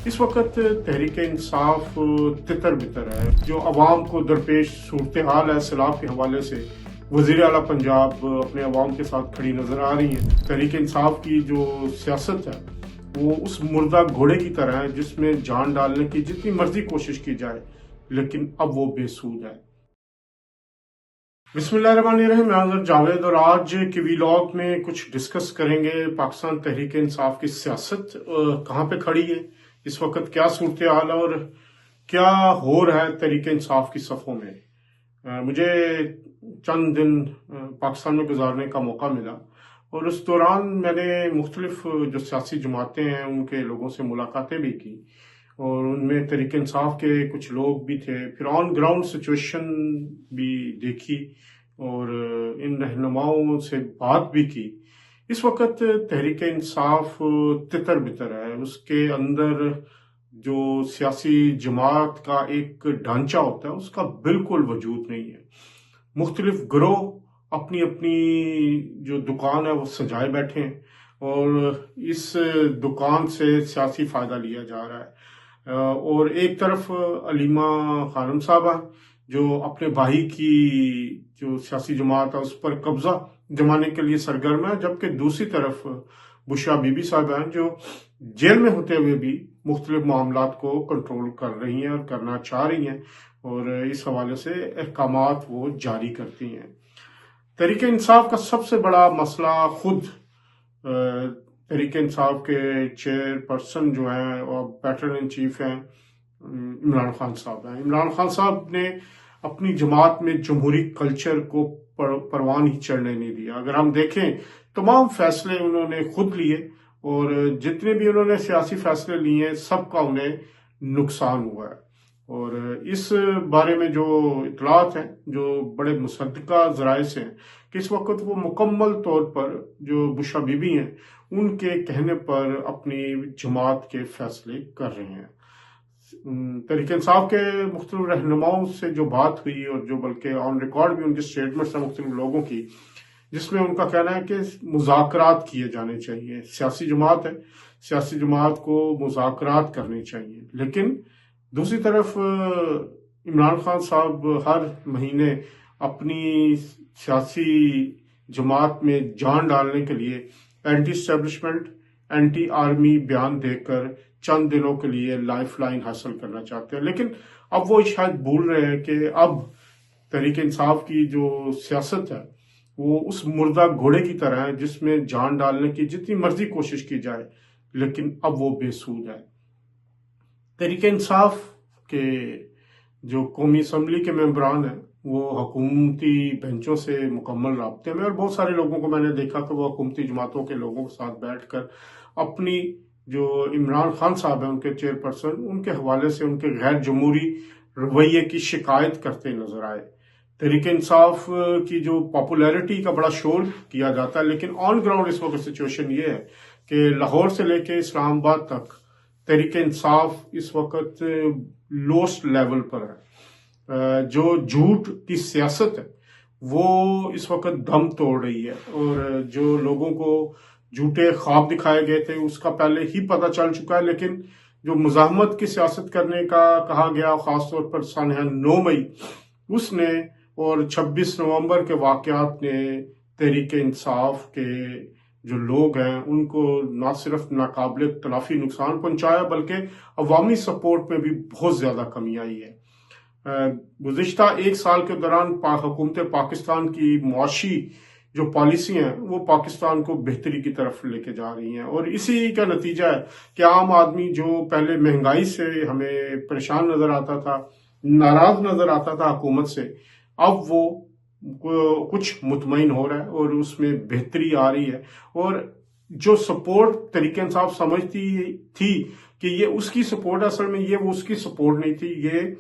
इस वक्त तहरीक इंसाफ तितर बितर है। जो अवाम को दरपेश सूरत हाल है सैलाब के हवाले से वज़ीर आला पंजाब अपने अवाम के साथ खड़ी नजर आ रही है। तहरीक इंसाफ की जो सियासत है वो उस मुर्दा घोड़े की तरह है जिसमें जान डालने की जितनी मर्जी कोशिश की जाए लेकिन अब वो बेसूद है। बिस्मिल्लाहिर्रहमानिर्रहीम, मैं हज़रत जावेद और आज के वीलॉग में कुछ डिस्कस करेंगे पाकिस्तान तहरीक इंसाफ की सियासत कहाँ पे खड़ी है, इस वक्त क्या सूरत हाल है और क्या हो रहा है तहरीक इंसाफ की सफ़ों में। मुझे चंद दिन पाकिस्तान में गुजारने का मौका मिला और उस दौरान मैंने मुख्तलिफ जो सियासी जमातें हैं उनके लोगों से मुलाकातें भी की और उनमें तहरीक इंसाफ के कुछ लोग भी थे। फिर ऑन ग्राउंड सिचुएशन भी देखी और इन रहनुमाओं से बात भी की। इस वक्त तहरीक इंसाफ तितर बितर है। उसके अंदर जो सियासी जमात का एक ढांचा होता है उसका बिल्कुल वजूद नहीं है। मुख्तलिफ गिरोह अपनी अपनी जो दुकान है वो सजाए बैठे हैं और इस दुकान से सियासी फ़ायदा लिया जा रहा है। और एक तरफ अलीमा खानम साहबा जो अपने भाई की जो सियासी जमात है उस पर कब्जा जमाने के लिए सरगर्म है, जबकि दूसरी तरफ बुशरा बीबी साहब हैं जो जेल में होते हुए भी मुख्तलिफ मामलात को कंट्रोल कर रही हैं और करना चाह रही हैं और इस हवाले से अहकामात वो जारी करती हैं। तहरीक इंसाफ का सबसे बड़ा मसला खुद तहरीक इंसाफ के चेयरपर्सन जो हैं और पैटर्न इन चीफ हैं इमरान खान साहब हैं। इमरान खान साहब ने अपनी जमात में जमहूरी कल्चर को परवान ही चढ़ने नहीं दिया। अगर हम देखें तमाम फैसले उन्होंने खुद लिए और जितने भी उन्होंने सियासी फैसले लिए हैं सबका उन्हें नुकसान हुआ है। और इस बारे में जो इतलात हैं जो बड़े मुसद्दका ज़राए से हैं कि इस वक्त वो मुकम्मल तौर पर जो बुशरा बीबी हैं उनके कहने पर अपनी जमात के फैसले कर रहे हैं। तहरीक इंसाफ के मुख्तलिफ रहनुमाओं से जो बात हुई और जो बल्कि ऑन रिकॉर्ड भी उनकी स्टेटमेंट्स हैं मुख्तलिफ लोगों की, जिसमें उनका कहना है कि मुज़ाकरात किए जाने चाहिए। सियासी जमात है, सियासी जमात को मुज़ाकरात करने चाहिए। लेकिन दूसरी तरफ इमरान खान साहब हर महीने अपनी सियासी जमात में जान डालने के लिए एंटी एस्टेब्लिशमेंट एंटी आर्मी बयान देकर चंद दिनों के लिए लाइफ लाइन हासिल करना चाहते हैं। लेकिन अब वो शायद भूल रहे हैं कि अब तहरीक इंसाफ की जो सियासत है वो उस मुर्दा घोड़े की तरह है जिसमें जान डालने की जितनी मर्जी कोशिश की जाए लेकिन अब वो बेसूद है। तहरीक इंसाफ के जो कौमी असम्बली के मेंबरान हैं वो हुकूमती बेंचों से मुकम्मल राब्ते में और बहुत सारे लोगों को मैंने देखा कि वो हुकूमती जमातों के लोगों के साथ बैठकर अपनी जो इमरान खान साहब हैं उनके चेयरपर्सन उनके हवाले से उनके गैर जमहूरी रवैये की शिकायत करते नजर आए। तहरीक इंसाफ की जो पॉपुलैरिटी का बड़ा शोर किया जाता है लेकिन ऑन ग्राउंड इस वक्त सिचुएशन ये है कि लाहौर से लेके इस्लामाबाद तक तहरीक इंसाफ इस वक्त लोएस्ट लेवल पर है। जो झूठ की सियासत है वो इस वक्त दम तोड़ रही है और जो लोगों को झूठे ख्वाब दिखाए गए थे उसका पहले ही पता चल चुका है। लेकिन जो मुज़ाहमत की सियासत करने का कहा गया खासतौर पर सानहा 9 मई उसने और 26 नवंबर के वाक़यात ने तहरीक इंसाफ के जो लोग हैं उनको ना सिर्फ नाकाबिल तलाफी नुकसान पहुंचाया बल्कि अवामी सपोर्ट में भी बहुत ज़्यादा कमी आई है। गुज़िश्ता एक साल के दौरान हुकूमत पाकिस्तान की मुआशी जो पॉलिसी हैं वो पाकिस्तान को बेहतरी की तरफ लेके जा रही हैं और इसी का नतीजा है कि आम आदमी जो पहले महंगाई से हमें परेशान नज़र आता था, नाराज़ नज़र आता था हुकूमत से, अब वो कुछ मुतमईन हो रहा है और उसमें बेहतरी आ रही है। और जो सपोर्ट तहरीक इंसाफ समझती थी कि ये उसकी सपोर्ट, असल में ये वो उसकी सपोर्ट नहीं थी, ये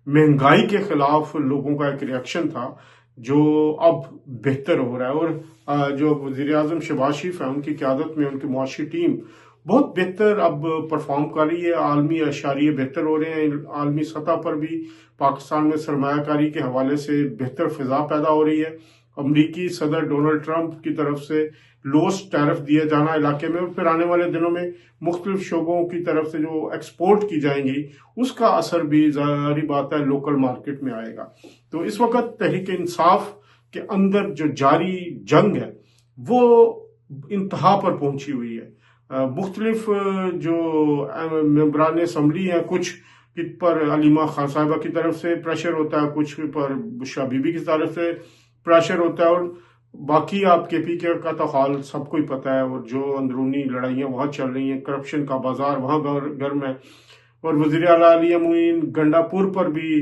महंगाई के खिलाफ लोगों का एक रिएक्शन था जो अब बेहतर हो रहा है। और जो वज़ीर आज़म शहबाज शरीफ है उनकी क़यादत में उनकी मुआशी टीम बहुत बेहतर अब परफॉर्म कर रही है। आलमी अशारिये बेहतर हो रहे हैं, आलमी सतह पर भी पाकिस्तान में सरमायाकारी के हवाले से बेहतर फिजा पैदा हो रही है अमरीकी सदर डोनाल्ड ट्रंप की तरफ से लोएस्ट टैरिफ दिया जाना इलाके में, और फिर आने वाले दिनों में मुख्तलिफ शोबों की तरफ से जो एक्सपोर्ट की जाएंगी उसका असर भी जाहिर बात है लोकल मार्केट में आएगा। तो इस वक्त तहरीक इंसाफ के अंदर जो जारी जंग है वो इंतहा पर पहुंची हुई है। मुख्तलिफ जो मेंबरान असम्बली हैं, कुछ पर अलीमा खान साहिबा की तरफ से प्रेशर होता है, कुछ पर बुशरा बीबी की तरफ से प्रेशर होता है, और बाकी आप KPK का तो हाल सबको ही पता है, और जो अंदरूनी लड़ाइयाँ वहाँ चल रही हैं, करप्शन का बाजार वहाँ गर्म है। और वज़ीर आला अली मुइन गंडापुर पर भी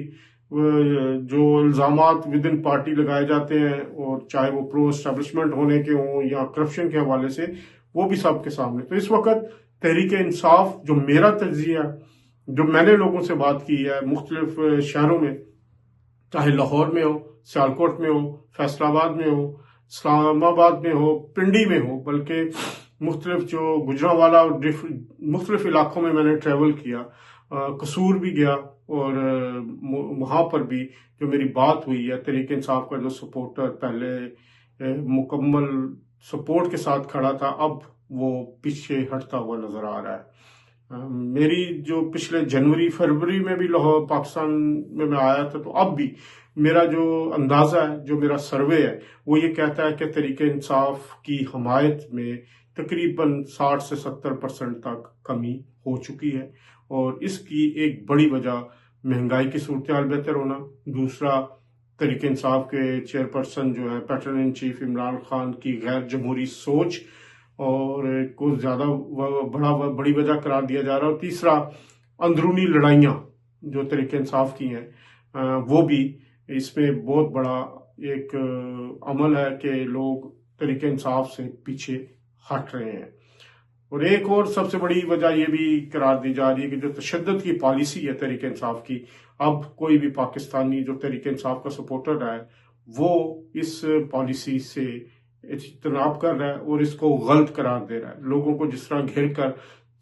जो इल्ज़ामात विद इन पार्टी लगाए जाते हैं, और चाहे वो प्रो एस्टेब्लिशमेंट होने के हों या करप्शन के हवाले से, वो भी सबके सामने। तो इस वक्त तहरीक इंसाफ, जो मेरा तज्जिया, जो मैंने लोगों से बात की है मुख्तलिफ शहरों में, चाहे लाहौर में हो, सियालकोट में हो, फैसलाबाद में हो, इस्लामाबाद में हो, पिंडी में हो, बल्कि मुख्तलिफ जो गुजरांवाला और मुख्तलिफ इलाकों में मैंने ट्रैवल किया, कसूर भी गया, और वहाँ पर भी जो मेरी बात हुई है, तहरीक इंसाफ का जो सपोर्टर पहले मुकम्मल सपोर्ट के साथ खड़ा था, अब वो पीछे हटता हुआ नजर आ रहा है। मेरी जो पिछले जनवरी फरवरी में भी लाहौर पाकिस्तान में मैं आया था, तो अब भी मेरा जो अंदाजा है, जो मेरा सर्वे है, वो ये कहता है कि तहरीक इंसाफ की हमायत में तकरीबन 60 से 70% तक कमी हो चुकी है, और इसकी एक बड़ी वजह महंगाई की सूरत हाल बेहतर होना, दूसरा तहरीक इंसाफ के चेयरपर्सन जो है pattern in chief Imran Khan की गैर जमहूरी सोच और को ज्यादा बड़ी वजह करार दिया जा रहा है, और तीसरा अंदरूनी लड़ाइयाँ जो तहरीक इंसाफ की हैं वो भी इसमें बहुत बड़ा एक अमल है कि लोग तहरीक इंसाफ से पीछे हट रहे हैं। और एक और सबसे बड़ी वजह यह भी करार दी जा रही है कि जो तशद्दुद की पॉलिसी है तहरीक इंसाफ की, अब कोई भी पाकिस्तानी जो तहरीक इंसाफ का सपोर्टर रहा है वो इस पॉलिसी से इज्तनाब कर रहा है और इसको गलत करार दे रहा है। लोगों को जिस तरह घेर कर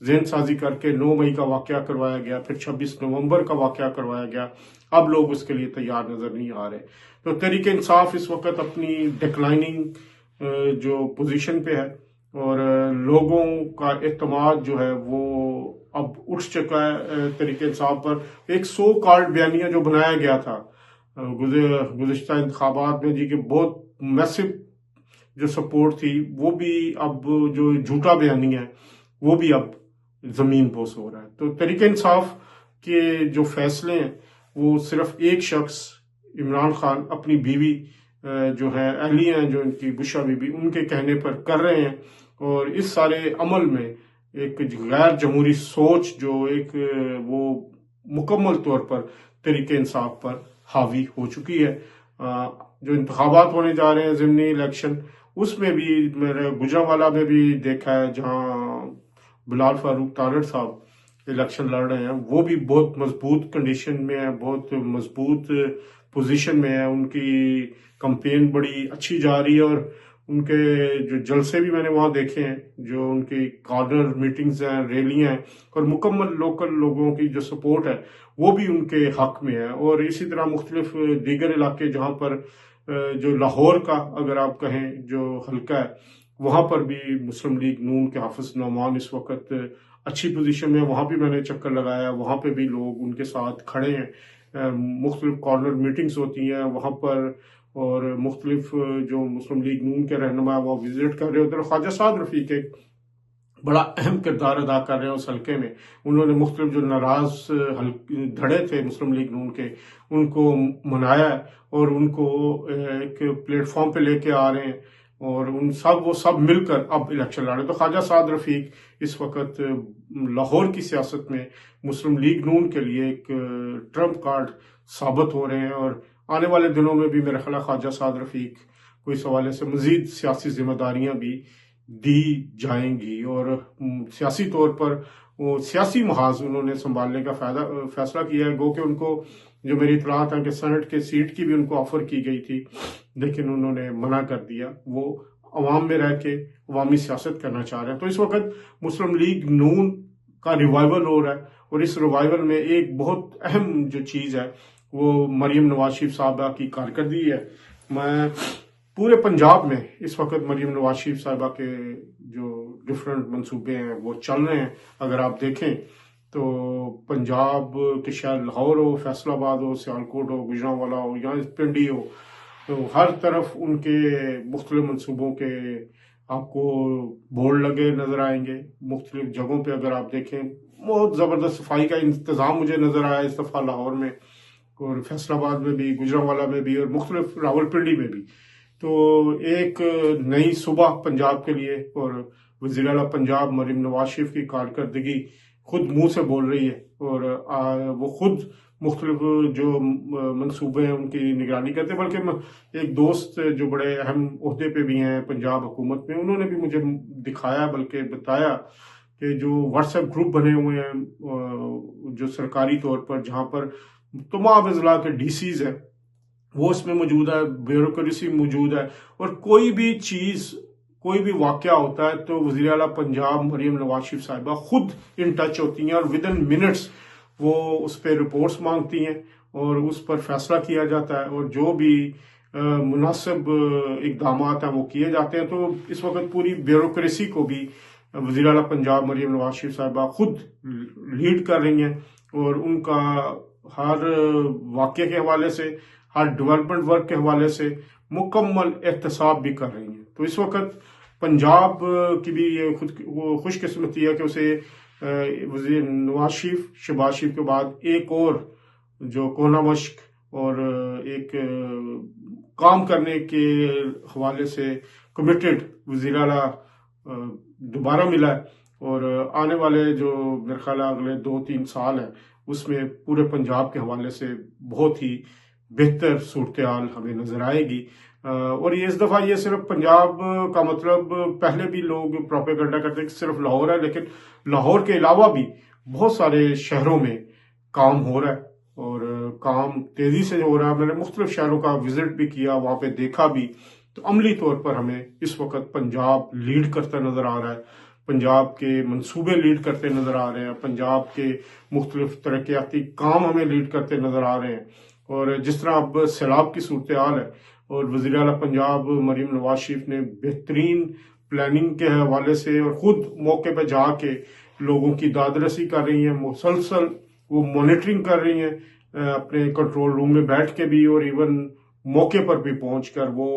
ज़हन साजी करके 9 मई का वाक़या करवाया गया, फिर 26 नवंबर का वाक़या करवाया गया, अब लोग उसके लिए तैयार नजर नहीं आ रहे। तो तहरीक इंसाफ इस वक्त अपनी डिक्लाइनिंग जो पोजीशन पे है, और लोगों का एतमाद जो है वो अब उठ चुका है तहरीक इंसाफ पर। एक 100 कार्ड बयानिया जो बनाया गया था गुज़िश्ता इंतखाबात में जी के बहुत मैसिव जो सपोर्ट थी, वो भी अब जो झूठा बयानिया है वो भी अब जमीन पोस हो रहा है। तो तहरीक इंसाफ के जो फैसले हैं वो सिर्फ एक शख्स इमरान खान अपनी बीवी जो है अहलिया हैं, जो इनकी बुशरा बीबी, उनके कहने पर कर रहे हैं, और इस सारे अमल में एक गैर जमहूरी सोच जो एक वो मुकम्मल तौर पर तहरीक इंसाफ पर हावी हो चुकी है। जो इंतखाबात होने जा रहे हैं ज़िमनी इलेक्शन, उसमें भी मैंने गुजरांवाला में भी देखा है जहां बिलाल फारूक तारड़ साहब इलेक्शन लड़ रहे हैं, वो भी बहुत मजबूत कंडीशन में है, बहुत मजबूत पोजीशन में है, उनकी कंपेन बड़ी अच्छी जा रही है, और उनके जो जलसे भी मैंने वहाँ देखे हैं, जो उनकी कॉर्नर मीटिंग्स हैं, रैलियाँ हैं, और मुकम्मल लोकल लोगों की जो सपोर्ट है वो भी उनके हक में है। और इसी तरह मुख्तलिफ दीगर इलाके जहाँ पर जो लाहौर का अगर आप कहें जो हल्का है, वहाँ पर भी मुस्लिम लीग नून के हाफिज नौमान इस वक्त अच्छी पोजीशन में, वहाँ भी मैंने चक्कर लगाया, वहाँ पे भी लोग उनके साथ खड़े हैं। मुख्तलिफ कॉर्नर मीटिंग्स होती हैं वहाँ पर, और मुख्तलिफ जो मुस्लिम लीग नून के रहनुमा वो विजिट कर रहे होते हैं। ख्वाजा साद रफीक एक बड़ा अहम किरदार अदा कर रहे हैं उस हल्के में। उन्होंने मुख्तलिफ जो नाराज धड़े थे मुस्लिम लीग नून के, उनको मनाया और उनको एक प्लेटफॉर्म पे लेके आ रहे हैं, और वो सब मिलकर अब इलेक्शन लड़ रहे हैं। तो ख्वाजा साद रफीक इस वक्त लाहौर की सियासत में मुस्लिम लीग नून के लिए एक ट्रम्प कार्ड साबित हो रहे हैं, और आने वाले दिनों में भी मेरा ख्याल ख्वाजा साद रफीक को इस हवाले से मजीद सियासी जिम्मेदारियां भी दी जाएंगी, और सियासी तौर पर वो सियासी महाज उन्होंने संभालने का फैसला किया है। गो कि उनको जो मेरी इतलात है कि सेनेट के सीट की भी उनको ऑफर की गई थी, लेकिन उन्होंने मना कर दिया। वो अवाम में रह के अवामी सियासत करना चाह रहे हैं। तो इस वक्त मुस्लिम लीग नून का रिवाइवल हो रहा है, और इस रिवाइवल में एक बहुत अहम जो चीज़ है वो मरियम नवाज शरीफ साहबा की कारकर्दगी है। मैं پورے پنجاب میں اس وقت مریم نواز شریف صاحبہ کے جو ڈفرینٹ منصوبے ہیں وہ چل رہے ہیں. اگر آپ دیکھیں تو پنجاب کے شہر لاہور ہو، فیصل آباد ہو، سیالکوٹ ہو، گوجرانوالا ہو یا پنڈی ہو، تو ہر طرف ان کے مختلف منصوبوں کے آپ کو بورڈ لگے نظر آئیں گے. مختلف جگہوں پہ اگر آپ دیکھیں بہت زبردست صفائی کا انتظام مجھے نظر آیا اس دفعہ لاہور میں، اور فیصل آباد میں بھی، گوجرانوالا میں بھی، اور مختلف راولپنڈی میں بھی. تو ایک نئی صبح پنجاب کے لیے، اور وزیر اعلیٰ پنجاب مریم نواز شریف کی کارکردگی خود منہ سے بول رہی ہے، اور وہ خود مختلف جو منصوبے ہیں ان کی نگرانی کرتے ہیں. بلکہ ایک دوست جو بڑے اہم عہدے پہ بھی ہیں پنجاب حکومت میں، انہوں نے بھی مجھے دکھایا بلکہ بتایا کہ جو واٹس ایپ گروپ بنے ہوئے ہیں جو سرکاری طور پر، جہاں پر تمام اضلاع کے ڈی سیز ہیں وہ اس میں موجود ہے، بیوروکریسی موجود ہے، اور کوئی بھی چیز، کوئی بھی واقعہ ہوتا ہے تو وزیر اعلیٰ پنجاب مریم نواز شریف صاحبہ خود ان ٹچ ہوتی ہیں، اور ودن منٹس وہ اس پہ رپورٹس مانگتی ہیں اور اس پر فیصلہ کیا جاتا ہے، اور جو بھی مناسب اقدامات ہیں وہ کیے جاتے ہیں. تو اس وقت پوری بیوروکریسی کو بھی وزیر اعلیٰ پنجاب مریم نواز شریف صاحبہ خود لیڈ کر رہی ہیں، اور ان کا ہر واقعے کے حوالے سے، ہر ڈیولپمنٹ ورک کے حوالے سے مکمل احتساب بھی کر رہی ہیں. تو اس وقت پنجاب کی بھی یہ خوش قسمتی ہے کہ اسے وزیر نواز شریف، شہباز شریف کے بعد ایک اور جو کونا مشق اور ایک کام کرنے کے حوالے سے کمیٹڈ وزیر اعلیٰ دوبارہ ملا ہے. اور آنے والے جو میرے خیال اگلے 2-3 سال ہیں اس میں پورے پنجاب کے حوالے سے بہت ہی بہتر صورتحال ہمیں نظر آئے گی. اور یہ اس دفعہ یہ صرف پنجاب کا مطلب، پہلے بھی لوگ پروپیگنڈا کرتے ہیں کہ صرف لاہور ہے، لیکن لاہور کے علاوہ بھی بہت سارے شہروں میں کام ہو رہا ہے، اور کام تیزی سے ہو رہا ہے. میں نے مختلف شہروں کا وزٹ بھی کیا، وہاں پہ دیکھا بھی. تو عملی طور پر ہمیں اس وقت پنجاب لیڈ کرتا نظر آ رہا ہے، پنجاب کے منصوبے لیڈ کرتے نظر آ رہے ہیں، پنجاب کے مختلف ترقیاتی کام ہمیں لیڈ کرتے نظر آ رہے ہیں. اور جس طرح اب سیلاب کی صورتحال ہے، اور وزیر اعلیٰ پنجاب مریم نواز شریف نے بہترین پلاننگ کے حوالے سے اور خود موقع پہ جا کے لوگوں کی داد رسی کر رہی ہیں، مسلسل وہ مانیٹرنگ کر رہی ہیں اپنے کنٹرول روم میں بیٹھ کے بھی، اور ایون موقع پر بھی پہنچ کر وہ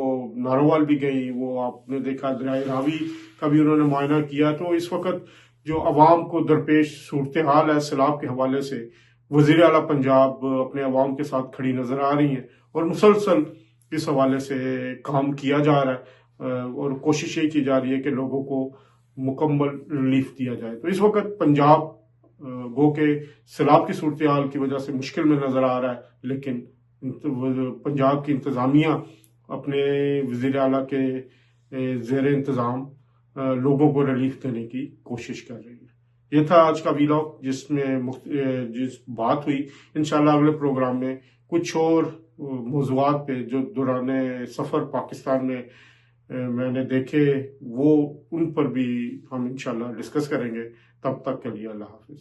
ناروال بھی گئی. وہ آپ نے دیکھا دریائے راوی کا بھی انہوں نے معائنہ کیا. تو اس وقت جو عوام کو درپیش صورتحال ہے سیلاب کے حوالے سے، وزیر اعلیٰ پنجاب اپنے عوام کے ساتھ کھڑی نظر آ رہی ہیں، اور مسلسل اس حوالے سے کام کیا جا رہا ہے، اور کوشش یہ کی جا رہی ہے کہ لوگوں کو مکمل ریلیف دیا جائے. تو اس وقت پنجاب گو کہ سیلاب کی صورتحال کی وجہ سے مشکل میں نظر آ رہا ہے، لیکن پنجاب کی انتظامیہ اپنے وزیر اعلیٰ کے زیر انتظام لوگوں کو ریلیف دینے کی کوشش کر رہی ہے. یہ تھا آج کا ویلاگ جس میں جس بات ہوئی. انشاءاللہ اگلے پروگرام میں کچھ اور موضوعات پہ جو دوران سفر پاکستان میں نے دیکھے، وہ ان پر بھی ہم انشاءاللہ ڈسکس کریں گے. تب تک کے لیے اللہ حافظ.